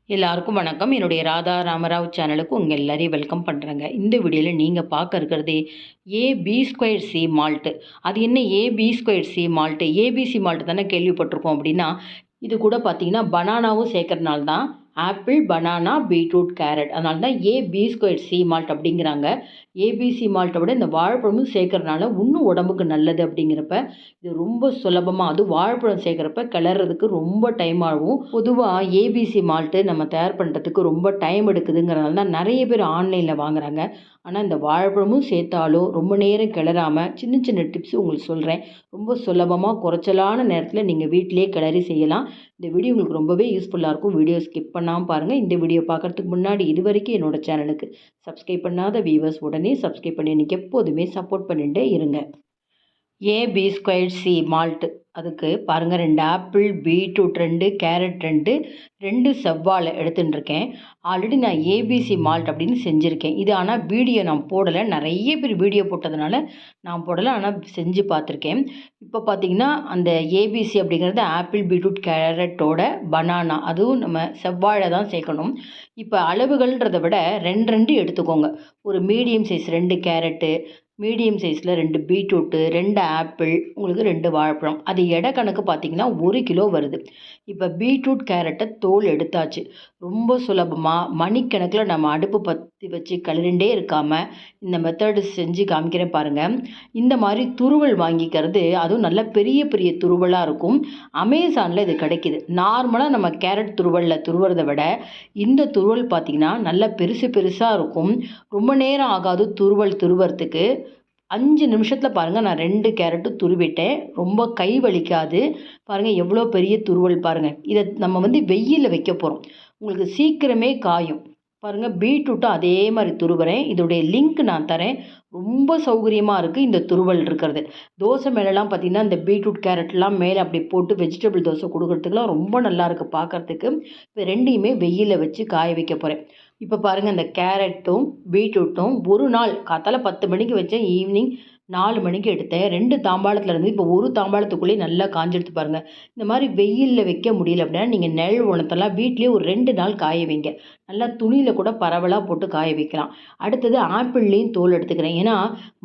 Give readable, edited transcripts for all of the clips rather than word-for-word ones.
எல்லாருக்கும் வணக்கம். என்னுடைய ராதா ராமராவ் சேனலுக்கு உங்கள் எல்லாரையும் வெல்கம் பண்ணுறேங்க. இந்த வீடியோவில் நீங்கள் பார்க்க இருக்கிறது AB²C மால்ட்டு. அது என்ன AB²C மால்ட்டு? ஏபிசி மால்ட்டு தானே கேள்விப்பட்டிருக்கோம். அப்படின்னா இது கூட பார்த்தீங்கன்னா பனானாவும் சேர்க்கறனால தான் ஆப்பிள், பனானா, பீட்ரூட், கேரட், அதனால தான் AB²C மால்ட் அப்படிங்கிறாங்க. ஏபிசி மால்ட்டை விட இந்த வாழைப்பழமும் சேர்க்கறனால இன்னும் உடம்புக்கு நல்லது அப்படிங்கிறப்ப இது ரொம்ப சுலபமாக, அதுவும் வாழைப்பழம் சேர்க்குறப்ப கிளறதுக்கு ரொம்ப டைம் ஆகும். பொதுவாக ஏபிசி மால்ட்டு நம்ம தயார் பண்ணுறதுக்கு ரொம்ப டைம் எடுக்குதுங்கிறனால தான் நிறைய பேர் ஆன்லைனில் வாங்குறாங்க. ஆனால் இந்த வாழைப்பழமும் சேர்த்தாலும் ரொம்ப நேரம் கிளறாமல் சின்ன சின்ன டிப்ஸ் உங்களுக்கு சொல்கிறேன். ரொம்ப சுலபமாக குறைச்சலான நேரத்தில் நீங்கள் வீட்டிலேயே கிளறி செய்யலாம். இந்த வீடியோ உங்களுக்கு ரொம்பவே யூஸ்ஃபுல்லாக இருக்கும். வீடியோ ஸ்கிப் பண்ணாமல் பாருங்கள். இந்த வீடியோ பார்க்குறதுக்கு முன்னாடி இது வரைக்கும் என்னோடய சேனலுக்கு சப்ஸ்கிரைப் பண்ணாத வியூவர்ஸ் உடனே சப்ஸ்கிரைப் பண்ணி எனக்கு எப்போதுமே சப்போர்ட் பண்ணிகிட்டே இருங்க. AB²C மால்ட்டு அதுக்கு பாருங்கள், 2 ஆப்பிள், பீட்ரூட் 2, கேரட் 2 செவ்வாழை எடுத்துட்டுருக்கேன். ஆல்ரெடி நான் ஏபிசி மால்ட் அப்படின்னு செஞ்சுருக்கேன். இது ஆனால் வீடியோ நான் போடலை. நிறைய பேர் வீடியோ போட்டதுனால நான் போடலை. ஆனால் செஞ்சு பார்த்துருக்கேன். இப்போ பார்த்தீங்கன்னா அந்த ஏபிசி அப்படிங்கிறது ஆப்பிள், பீட்ரூட், கேரட்டோட பனானா, அதுவும் நம்ம செவ்வாழை தான் சேர்க்கணும். இப்போ அளவுகள்ன்றதை விட 2 எடுத்துக்கோங்க. ஒரு மீடியம் சைஸ் 2 கேரட்டு, மீடியம் சைஸில் 2 பீட்ரூட்டு, 2 ஆப்பிள், உங்களுக்கு 2 வாழைப்பழம். அது எடை கணக்கு பார்த்தீங்கன்னா 1 கிலோ வருது. இப்போ பீட்ரூட், கேரட்டை தோல் எடுத்தாச்சு. ரொம்ப சுலபமாக மணிக்கணக்கில் நம்ம அடுப்பு பற்றி வச்சு கிளறிண்டே இருக்காமல் இந்த மெத்தடு செஞ்சு காமிக்கிறேன் பாருங்கள். இந்த மாதிரி துருவல் வாங்கிக்கிறது, அதுவும் நல்ல பெரிய பெரிய துருவலாக இருக்கும். அமேசானில் இது கிடைக்கிது. நார்மலாக நம்ம கேரட் துருவலில் துருவுறதை விட இந்த துருவல் பார்த்திங்கன்னா நல்லா பெருசு பெருசாக இருக்கும். ரொம்ப நேரம் ஆகாது துருவல் துருவறதுக்கு. 5 நிமிஷத்தில் பாருங்கள் நான் 2 கேரட்டும் துருவிட்டேன். ரொம்ப கை வலிக்காது. பாருங்கள் எவ்வளோ பெரிய துருவல் பாருங்கள். இதை நம்ம வெயிலில் வைக்க போகிறோம். உங்களுக்கு சீக்கிரமே காயும். பாருங்கள் பீட்ரூட்டும் அதே மாதிரி துருவுறேன். இதோடைய லிங்க் நான் தரேன். ரொம்ப சௌகரியமாக இருக்குது இந்த துருவல் இருக்கிறது. தோசை மேலெலாம் பார்த்திங்கன்னா இந்த பீட்ரூட் கேரட்லாம் மேலே அப்படி போட்டு வெஜிடபிள் தோசை கொடுக்குறதுக்குலாம் ரொம்ப நல்லாயிருக்கு பார்க்குறதுக்கு. இப்போ 2யுமே வெயிலில் வச்சு காய வைக்க போகிறேன். இப்போ பாருங்கள் இந்த கேரட்டும் பீட்ரூட்டும் ஒரு நாள் காத்தால 10 மணிக்கு வச்சேன், ஈவினிங் 4 மணிக்கு எடுத்தேன். 2 தாம்பாளத்தில் இருந்து இப்போ ஒரு தாம்பாளத்துக்குள்ளேயே நல்லா காஞ்செடுத்து பாருங்கள். இந்த மாதிரி வெயிலில் வைக்க முடியல அப்படின்னா நீங்கள் நிழல் உணர்த்தலாம். வீட்லேயே ஒரு 2 நாள் காய வைங்க. நல்லா துணியில் கூட பரவலாக போட்டு காய வைக்கலாம். அடுத்தது ஆப்பிள்லேயும் தோல் எடுத்துக்கிறேன். ஏன்னா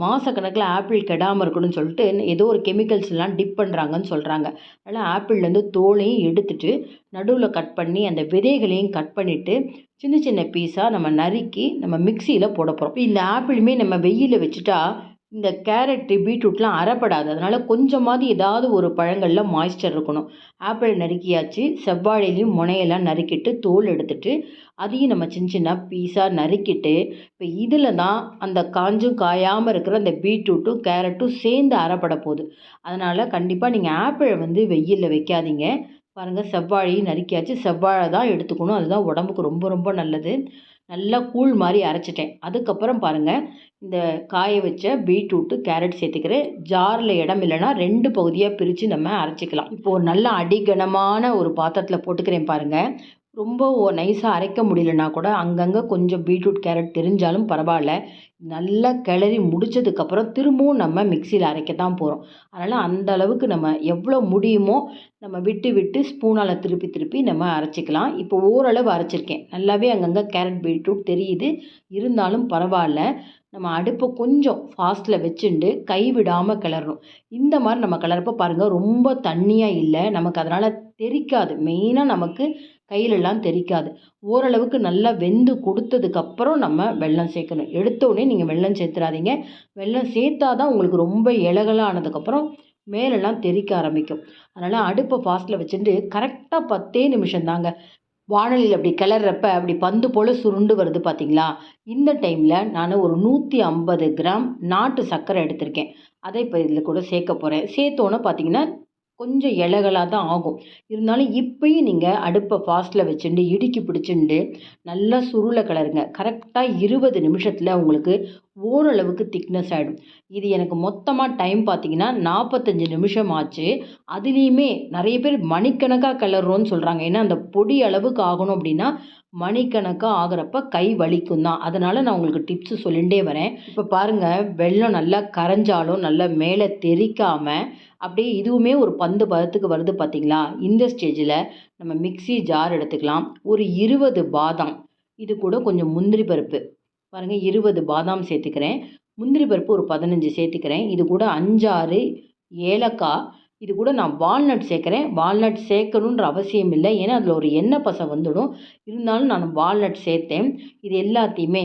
மாதக்கணக்கில் ஆப்பிள் கெடாமல் இருக்கணும்னு சொல்லிட்டு ஏதோ ஒரு கெமிக்கல்ஸ்லாம் டிப் பண்ணுறாங்கன்னு சொல்கிறாங்க. அதனால் ஆப்பிள்லேருந்து தோலையும் எடுத்துட்டு நடுவில் கட் பண்ணி அந்த விதைகளையும் கட் பண்ணிவிட்டு சின்ன சின்ன பீஸாக நம்ம நறுக்கி நம்ம மிக்சியில் போட போகிறோம். இந்த ஆப்பிளுமே நம்ம வெயிலில் வச்சுட்டா இந்த கேரட்டு பீட்ரூட்லாம் அறப்படாது. அதனால் கொஞ்சமாவது ஏதாவது ஒரு பழங்களில் மாய்ஸ்சர் இருக்கணும். ஆப்பிள் நறுக்கியாச்சு. செவ்வாழையிலையும் முனையெல்லாம் நறுக்கிட்டு தோல் எடுத்துட்டு அதையும் நம்ம சின்ன சின்ன பீஸாக நறுக்கிட்டு இப்போ இதில் தான் அந்த காஞ்சும் காயாமல் இருக்கிற அந்த பீட்ரூட்டும் கேரட்டும் சேர்ந்து அறப்பட போகுது. அதனால் கண்டிப்பாக நீங்கள் ஆப்பிளை வெயிலில் வைக்காதீங்க. பாருங்கள் செவ்வாழையும் நறுக்கியாச்சு. செவ்வாழை தான் எடுத்துக்கணும். அதுதான் உடம்புக்கு ரொம்ப ரொம்ப நல்லது. நல்லா கூழ் மாதிரி அரைச்சிட்டேன். அதுக்கப்புறம் பாருங்கள் இந்த காய வச்ச பீட்ரூட்டு, கேரட் சேர்த்துக்கிறேன். ஜாரில் இடம் இல்லைன்னா 2 பகுதியாக பிரித்து நம்ம அரைச்சிக்கலாம். இப்போது ஒரு நல்ல அடிகனமான ஒரு பாத்திரத்தில் போட்டுக்கிறேன் பாருங்கள். ரொம்ப நைஸாக அரைக்க முடியலன்னா கூட அங்கங்கே கொஞ்சம் பீட்ரூட், கேரட் தெரிஞ்சாலும் பரவாயில்ல. நல்லா கிளறி முடித்ததுக்கப்புறம் திரும்பவும் நம்ம மிக்சியில் அரைக்க தான் போகிறோம். அதனால் அந்த அளவுக்கு நம்ம எவ்வளோ முடியுமோ நம்ம விட்டு விட்டு ஸ்பூனால் திருப்பி திருப்பி நம்ம அரைச்சிக்கலாம். இப்போ ஓரளவு அரைச்சிருக்கேன். நல்லாவே அங்கங்கே கேரட், பீட்ரூட் தெரியுது. இருந்தாலும் பரவாயில்ல. நம்ம அடுப்பை கொஞ்சம் ஃபாஸ்ட்டில் வச்சுண்டு கை விடாமல் கிளறணும். இந்த மாதிரி நம்ம கிளறப்ப பாருங்கள் ரொம்ப தண்ணியாக இல்லை. நமக்கு அதனால் தெறிக்காது. மெயினாக நமக்கு கையிலெல்லாம் தெறிக்காது. ஓரளவுக்கு நல்லா வெந்து கொடுத்ததுக்கப்புறம் நம்ம வெல்லம் சேர்க்கணும். எடுத்தோடனே நீங்கள் வெல்லம் சேர்த்துறாதீங்க. வெல்லம் சேர்த்தா தான் உங்களுக்கு ரொம்ப இலகலானதுக்கப்புறம் மேலெல்லாம் தெறிக்க ஆரம்பிக்கும். அதனால் அடுப்பை ஃபாஸ்ட்டில் வச்சுட்டு கரெக்டாக 10 நிமிஷம் தாங்க. வாணலியில் அப்படி கிளறப்ப அப்படி பந்து போல் சுருண்டு வருது பார்த்தீங்களா? இந்த டைமில் நான் ஒரு 150 கிராம் நாட்டு சர்க்கரை எடுத்திருக்கேன். அதை இப்போ இதில் கூட சேர்க்க போகிறேன். சேர்த்தோன்னே பார்த்தீங்கன்னா கொஞ்சம் இலகலாக தான் ஆகும். இருந்தாலும் இப்பயும் நீங்கள் அடுப்பை ஃபாஸ்ட்டில் வச்சுட்டு இடுக்கி பிடிச்சிண்டு நல்லா சுருள கிளறுங்க. கரெக்டாக 20 நிமிஷத்தில் உங்களுக்கு ஓரளவுக்கு திக்னஸ் ஆகிடும். இது எனக்கு மொத்தமாக டைம் பார்த்தீங்கன்னா 45 நிமிஷம் ஆச்சு. அதுலேயுமே நிறைய பேர் மணிக்கணக்காக கிளறோன்னு சொல்கிறாங்க. ஏன்னா அந்த பொடி அளவுக்கு ஆகணும் அப்படின்னா மணிக்கணக்காக ஆகிறப்ப கை வலிக்கும் தான். அதனால் நான் உங்களுக்கு டிப்ஸு சொல்லிகிட்டே வரேன். இப்போ பாருங்கள், வெல்லம் நல்லா கரைஞ்சாலும் நல்லா மேலே தெறிக்காமல் அப்படியே இதுவுமே ஒரு பந்து பதத்துக்கு வருது பார்த்தீங்களா? இந்த ஸ்டேஜில் நம்ம மிக்ஸி ஜார் எடுத்துக்கலாம். ஒரு 20 பாதாம், இது கூட கொஞ்சம் முந்திரி பருப்பு, பாருங்கள் 20 பாதாம் சேர்த்துக்கிறேன். முந்திரி பருப்பு ஒரு 15 சேர்த்துக்கிறேன். இது கூட 5, 6 ஏலக்காய், இது கூட நான் வால்நட் சேர்க்குறேன். வால்நட் சேர்க்கணுன்ற அவசியம் இல்லை, ஏன்னா அதில் ஒரு எண்ணெய் பசை வந்துடும். இருந்தாலும் நான் வால்நட் சேர்த்தேன். இது எல்லாத்தையுமே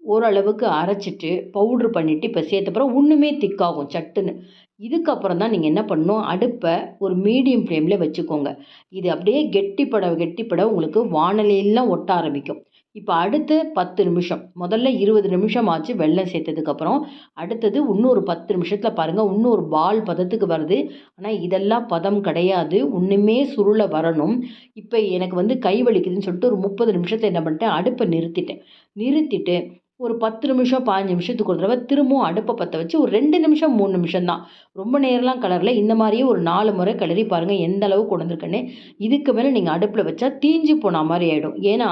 ஓரளவுக்கு அரைச்சிட்டு பவுட்ரு பண்ணிவிட்டு இப்போ சேர்த்தப்புறம் ஒன்றுமே திக்காகும் சட்டுன்னு. இதுக்கப்புறம் தான் நீங்கள் என்ன பண்ணணும், அடுப்பை ஒரு மீடியம் ஃப்ளேமில் வச்சுக்கோங்க. இது அப்படியே கெட்டிப்பட கெட்டிப்பட உங்களுக்கு வாணலியெல்லாம் ஒட்ட ஆரம்பிக்கும். இப்போ அடுத்து 10 நிமிஷம், முதல்ல 20 நிமிஷம் ஆச்சு வெல்லம் சேர்த்ததுக்கப்புறம். அடுத்தது இன்னொரு 10 நிமிஷத்தில் பாருங்கள் இன்னொரு பால் பதத்துக்கு வருது. ஆனால் இதெல்லாம் பதம் கிடையாது, ஒன்றுமே சுருள வரணும். இப்போ எனக்கு வந்து கை வலிக்குதுன்னு சொல்லிட்டு ஒரு 30 நிமிஷத்தில் என்ன பண்ணிட்டேன், அடுப்பை நிறுத்திட்டு ஒரு 10 நிமிஷம் 15 நிமிஷத்துக்கு ஒரு தடவை திரும்பவும் அடுப்பை பற்ற வச்சு ஒரு 2 நிமிஷம் 3 நிமிஷம் தான், ரொம்ப நேரம்லாம் கிளறல. இந்த மாதிரியே ஒரு 4 முறை கிளறி பாருங்கள் எந்த அளவுக்கு கொண்டு வந்திருக்கேன்னு. இதுக்கு மேலே நீங்கள் அடுப்பில் வச்சா தீஞ்சு போன மாதிரி ஆகிடும். ஏன்னா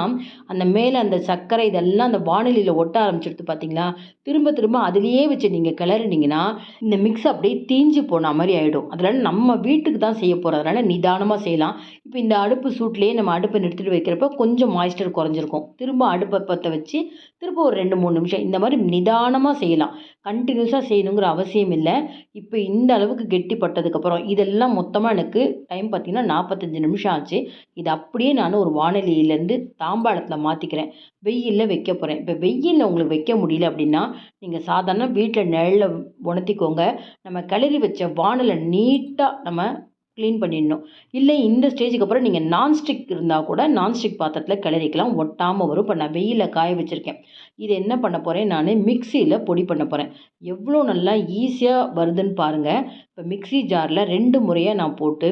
அந்த மேலே அந்த சர்க்கரை இதெல்லாம் அந்த வானிலையில் ஒட்ட ஆரம்பிச்சிடுது பார்த்தீங்களா? திரும்ப திரும்ப அதுலேயே வச்சு நீங்கள் கிளறினீங்கன்னா இந்த மிக்ஸ் அப்படியே தீஞ்சு போன மாதிரி ஆகிடும். அதனால் நம்ம வீட்டுக்கு தான் செய்ய போகிறதுனால நிதானமாக செய்யலாம். இப்போ இந்த அடுப்பு சூட்லேயே நம்ம அடுப்பை நிறுத்திட்டு வைக்கிறப்ப கொஞ்சம் மாய்ஸ்டர் குறைஞ்சிருக்கும். திரும்ப அடுப்பை பற்ற வச்சு திரும்ப ஒரு 2, 3 நிமிஷம் இந்த மாதிரி நிதானமாக செய்யலாம். கண்டினியூஸாக செய்யணுங்கிற அவசியம் இல்லை. இப்போ இந்த அளவுக்கு கெட்டிப்பட்டதுக்கப்புறம் இதெல்லாம் மொத்தமாக எனக்கு டைம் பார்த்தீங்கன்னா 45 நிமிஷம் ஆச்சு. இது அப்படியே நான் ஒரு வாணலியிலேருந்து தாம்பாளத்தில் மாற்றிக்கிறேன். வெயிலில் வைக்க போகிறேன். இப்போ வெயிலில் உங்களுக்கு வைக்க முடியல அப்படின்னா நீங்கள் சாதாரண வீட்டில் நிழலில் உணர்த்திக்கோங்க. நம்ம கிளறி வச்ச வாணலை நீட்டாக நம்ம க்ளீன் பண்ணிடணும். இல்லை இந்த ஸ்டேஜுக்கு அப்புறம் நீங்கள் நான்ஸ்டிக் இருந்தால் கூட நான்ஸ்டிக் பாத்திரத்தில் கிளறிக்கலாம், ஒட்டாமல் வரும். இப்போ நான் வெயிலில் காய வச்சுருக்கேன். இது என்ன பண்ண போகிறேன், நான் மிக்சியில் பொடி பண்ண போகிறேன். எவ்வளோ நல்லா ஈஸியாக வருதுன்னு பாருங்கள். இப்போ மிக்ஸி ஜாரில் 2 முறையாக நான் போட்டு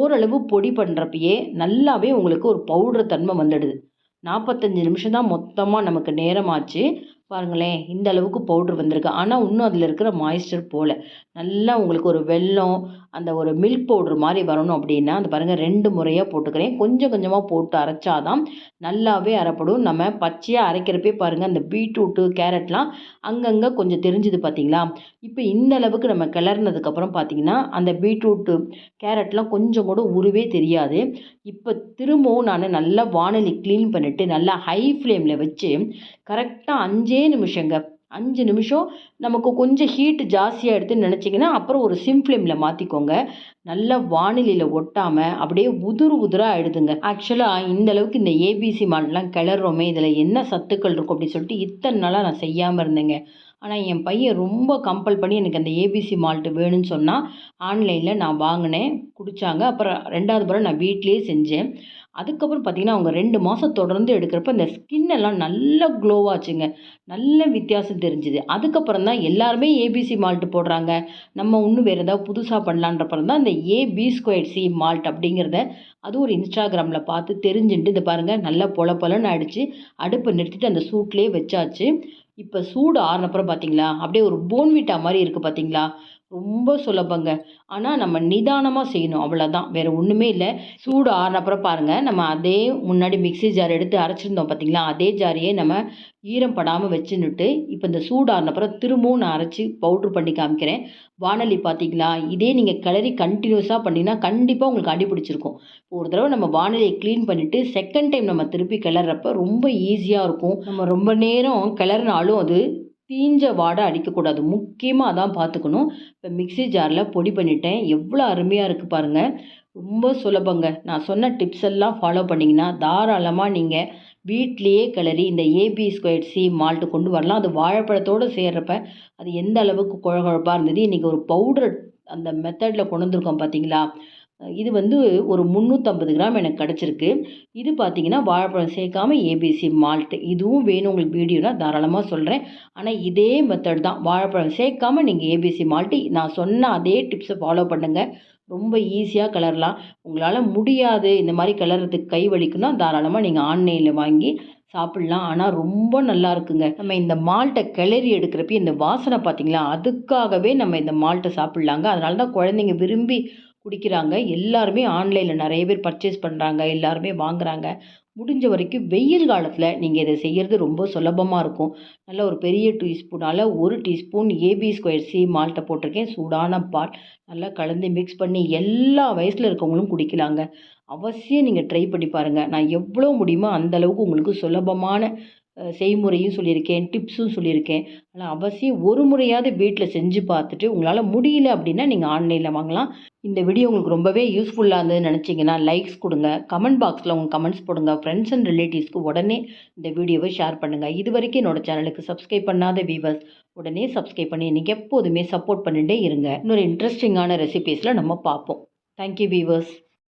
ஓரளவு பொடி பண்ணுறப்பயே நல்லாவே உங்களுக்கு ஒரு பவுடர் தன்மை வந்துடுது. 45 நிமிஷம் தான் மொத்தமாக நமக்கு நேரமாச்சு. பாருங்களேன் இந்த அளவுக்கு பவுட்ரு வந்திருக்கு. ஆனால் இன்னும் அதில் இருக்கிற மாய்ஸ்டர் போகல. நல்லா உங்களுக்கு ஒரு வெல்லம் அந்த ஒரு மில்க் பவுட்ரு மாதிரி வரணும் அப்படின்னா அந்த பாருங்கள் 2 முறையாக போட்டுக்கிறேன். கொஞ்சம் கொஞ்சமாக போட்டு அரைச்சாதான் நல்லாவே அரைப்படும். நம்ம பச்சையாக அரைக்கிறப்பே பாருங்கள் அந்த பீட்ரூட்டு கேரட்லாம் அங்கங்கே கொஞ்சம் தெரிஞ்சுது பார்த்தீங்களா? இப்போ இந்த அளவுக்கு நம்ம கிளறினதுக்கப்புறம் பார்த்தீங்கன்னா அந்த பீட்ரூட்டு கேரட்லாம் கொஞ்சம் கூட உருவே தெரியாது. இப்போ திரும்பவும் நான் நல்லா வாணலி க்ளீன் பண்ணிவிட்டு நல்லா ஹை ஃப்ளேமில் வச்சு கரெக்டாக 5 நிமிஷங்க. 5 நிமிஷம் நமக்கு கொஞ்சம் ஹீட்டு ஜாஸ்தியாக எடுத்துன்னு நினச்சிங்கன்னா அப்புறம் ஒரு சிம் ஃப்ளேமில் மாற்றிக்கோங்க. நல்லா வானிலையில் ஒட்டாமல் அப்படியே உதுரு உதுராக ஆகிடுதுங்க. ஆக்சுவலாக இந்த அளவுக்கு இந்த ஏபிசி மால்ட்லாம் கிளறோமே இதில் என்ன சத்துக்கள் இருக்கும் அப்படின்னு சொல்லிட்டு இத்தனை நாளாக நான் செய்யாமல் இருந்தேங்க. ஆனால் என் பையன் ரொம்ப கம்பல் பண்ணி எனக்கு அந்த ஏபிசி மால்ட்டு வேணும்னு சொன்னால் ஆன்லைனில் நான் வாங்கினேன், குடித்தாங்க. அப்புறம் 2வது முறை நான் வீட்டிலேயே செஞ்சேன். அதுக்கப்புறம் பார்த்திங்கன்னா அவங்க 2 மாதம் தொடர்ந்து எடுக்கிறப்ப இந்த ஸ்கின்னெல்லாம் நல்லா க்ளோவாச்சுங்க. நல்ல வித்தியாசம் தெரிஞ்சுது. அதுக்கப்புறம் தான் எல்லாருமே ஏபிசி மால்ட்டு போடுறாங்க, நம்ம இன்னும் வேறு ஏதாவது புதுசாக பண்ணலான்றப்பறம் தான் இந்த AB²C மால்ட் அப்படிங்கிறத அது ஒரு இன்ஸ்டாகிராமில் பார்த்து தெரிஞ்சுட்டு இதை பாருங்கள் நல்லா பொல பொலன்னு ஆகிடுச்சு. அடுப்பை நிறுத்திட்டு அந்த சூட்லேயே வச்சாச்சு. இப்போ சூடு ஆறுனப்புறம் பார்த்தீங்களா அப்படியே ஒரு போன்விட்டா மாதிரி இருக்குது பார்த்தீங்களா? ரொம்ப சுலபங்க. ஆனால் நம்ம நிதானமாக செய்யணும், அவ்வளோதான், வேறு ஒன்றுமே இல்லை. சூடு ஆறுனப்புறம் பாருங்கள் நம்ம அதே முன்னாடி மிக்ஸி ஜார் எடுத்து அரைச்சிருந்தோம் பார்த்தீங்களா? அதே ஜாரையே நம்ம ஈரம் படாமல் வச்சுன்னுட்டு இப்போ இந்த சூடு ஆறுனப்புறம் திரும்பவும் நான் அரைச்சி பவுட்ரு பண்ணி காமிக்கிறேன். வாணலி பார்த்தீங்களா? இதே நீங்கள் கிளறி கண்டினியூஸாக பண்ணிங்கன்னா கண்டிப்பாக உங்களுக்கு அடி பிடிச்சிருக்கும். ஒரு தடவை நம்ம வாணலியை க்ளீன் பண்ணிவிட்டு செகண்ட் டைம் நம்ம திருப்பி கிளறப்ப ரொம்ப ஈஸியாக இருக்கும். நம்ம ரொம்ப நேரம் கிளறினாலும் அது தீஞ்ச வாடை அடிக்கக்கூடாது, முக்கியமாக அதான் பார்த்துக்கணும். இப்போ மிக்ஸி ஜாரில் பொடி பண்ணிட்டேன். எவ்வளோ அருமையாக இருக்குது பாருங்கள். ரொம்ப சுலபங்க. நான் சொன்ன டிப்ஸ் எல்லாம் ஃபாலோ பண்ணிங்கன்னா தாராளமாக நீங்கள் வீட்டிலையே கிளறி இந்த AB²C மால்ட்டு கொண்டு வரலாம். அது வாழைப்பழத்தோடு சேர்றப்ப அது எந்த அளவுக்கு குழகுழப்பாக இருந்தது. இன்றைக்கி ஒரு பவுடர் அந்த மெத்தடில் கொண்டு வந்திருக்கோம் பார்த்தீங்களா? இது வந்து ஒரு 350 கிராம் எனக்கு கிடச்சிருக்கு. இது பார்த்தீங்கன்னா வாழைப்பழம் சேர்க்காம ஏபிசி மால்ட்டு. இதுவும் வேணும் உங்களுக்கு வீடியோனா தாராளமாக சொல்கிறேன். ஆனால் இதே மெத்தட் தான், வாழைப்பழம் சேர்க்காம நீங்கள் ஏபிசி மால்ட்டு நான் சொன்ன அதே டிப்ஸை ஃபாலோ பண்ணுங்கள். ரொம்ப ஈஸியாக கிளறலாம். உங்களால் முடியாது இந்த மாதிரி கிளறதுக்கு கை வலிக்குன்னா தாராளமாக நீங்கள் ஆன்லைனில் வாங்கி சாப்பிட்லாம். ஆனால் ரொம்ப நல்லா இருக்குங்க. நம்ம இந்த மால்ட்டை கிளறி எடுக்கிறப்ப இந்த வாசனை பார்த்தீங்களா, அதுக்காகவே நம்ம இந்த மால்ட்டை சாப்பிட்லாங்க. அதனால தான் குழந்தைங்க விரும்பி குடிக்கிறாங்க. எல்லாருமே ஆன்லைனில் நிறைய பேர் பர்ச்சேஸ் பண்ணுறாங்க. எல்லாருமே வாங்குறாங்க. முடிஞ்ச வரைக்கும் வெயில் காலத்தில் நீங்கள் இதை செய்கிறது ரொம்ப சுலபமாக இருக்கும். நல்ல ஒரு பெரிய டீஸ்பூனால் 1 டீஸ்பூன் AB²C மால்ட்டை போட்டிருக்கேன். சூடான பால் நல்லா கலந்து மிக்ஸ் பண்ணி எல்லா வயசில் இருக்கவங்களும் குடிக்கலாங்க. அவசியம் நீங்கள் ட்ரை பண்ணி பாருங்கள். நான் எவ்வளோ முடியுமோ அந்த அளவுக்கு உங்களுக்கு சுலபமான செய்முறையும் சொல்லியிருக்கேன், டிப்ஸும் சொல்லியிருக்கேன். அதனால் அவசியம் ஒரு முறையாவது வீட்டில் செஞ்சு பார்த்துட்டு உங்களால் முடியல அப்படின்னா நீங்கள் ஆன்லைனில் வாங்கலாம். இந்த வீடியோ உங்களுக்கு ரொம்பவே யூஸ்ஃபுல்லாக இருந்ததுன்னு நினச்சிங்கன்னா லைக்ஸ் கொடுங்க, கமெண்ட் பாக்ஸில் உங்கள் கமெண்ட்ஸ் போடுங்க, ஃப்ரெண்ட்ஸ் அண்ட் ரிலேட்டிவ்ஸ்க்கு உடனே இந்த வீடியோவை ஷேர் பண்ணுங்கள். இது வரைக்கும் என்னோட சேனலுக்கு சப்ஸ்கிரைப் பண்ணாத வீவர்ஸ் உடனே சப்ஸ்கிரைப் பண்ணி நீங்கள் எப்போதுமே சப்போர்ட் பண்ணிகிட்டே இருங்க. இன்னொரு இன்ட்ரெஸ்டிங்கான ரெசிபீஸில் நம்ம பார்ப்போம். Thank you viewers.